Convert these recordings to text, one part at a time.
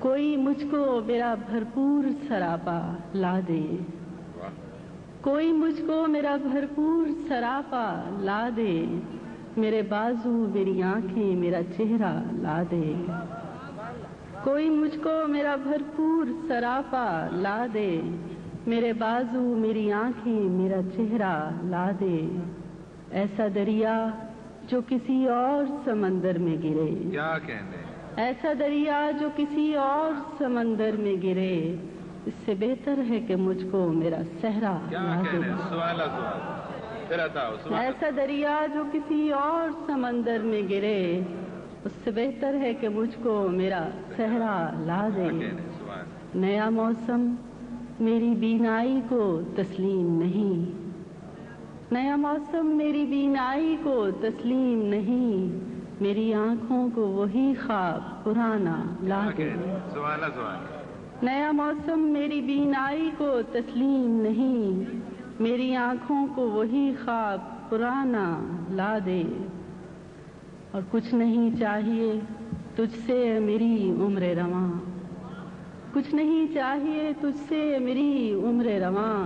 کوئی مجھ کو میرا بھرپور سراپا لا دے، کوئی مجھ کو میرا بھرپور سراپا لا دے، میرے بازو میری آنکھیں میرا چہرہ لا دے، کوئی مجھ کو میرا بھرپور سراپا لا دے، میرے بازو میری آنکھیں میرا چہرہ لا دے، ایسا دریا جو کسی اور سمندر میں گرے، کیا کہنے، ایسا دریا جو کسی اور سمندر میں گرے، اس سے بہتر ہے کہ مجھ کو میرا صحرا لا دے، سوال پھر ایسا دریا جو کسی اور سمندر میں گرے، اس سے بہتر ہے کہ مجھ کو میرا صحرا لا دے، نیا موسم میری بینائی کو تسلیم نہیں، نیا موسم میری بینائی کو تسلیم نہیں، میری آنکھوں کو وہی خواب پرانا لا دے، نیا موسم میری بینائی کو تسلیم نہیں، میری آنکھوں کو وہی خواب پرانا لا دے، اور کچھ نہیں چاہیے تجھ سے میری عمر رواں، کچھ نہیں چاہیے تجھ سے میری عمر رواں،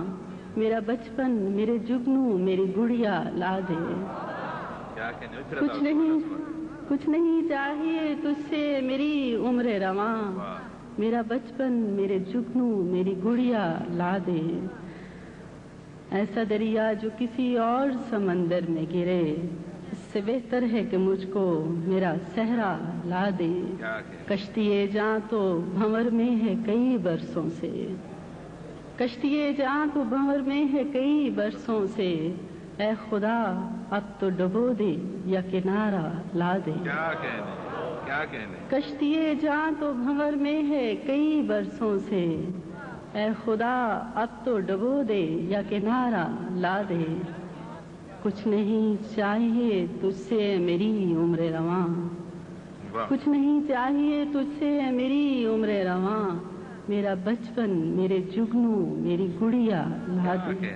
میرا بچپن میرے جگنو میری گڑیا لا دے، کچھ نہیں چاہیے تجھ سے میری عمر رواں، میرا بچپن میرے جگنو میری گڑیا لا دے، ایسا دریا جو کسی اور سمندر میں گرے، اس سے بہتر ہے کہ مجھ کو میرا صحرا لا دے، کشتی جاں تو بھنور میں ہے کئی برسوں سے، کشتی جاں تو بھنور میں ہے کئی برسوں سے، اے خدا اب تو ڈبو دے یا کنارہ لا دے، کشتی جاں تو بھنور میں ہے کئی برسوں سے، اے خدا اب تو ڈبو دے یا کنارہ لا دے، کچھ نہیں چاہیے تجھ سے میری عمر رواں، کچھ نہیں چاہیے تجھ سے میری عمر رواں، میرا بچپن میرے جگنو میری گڑیا لا دے۔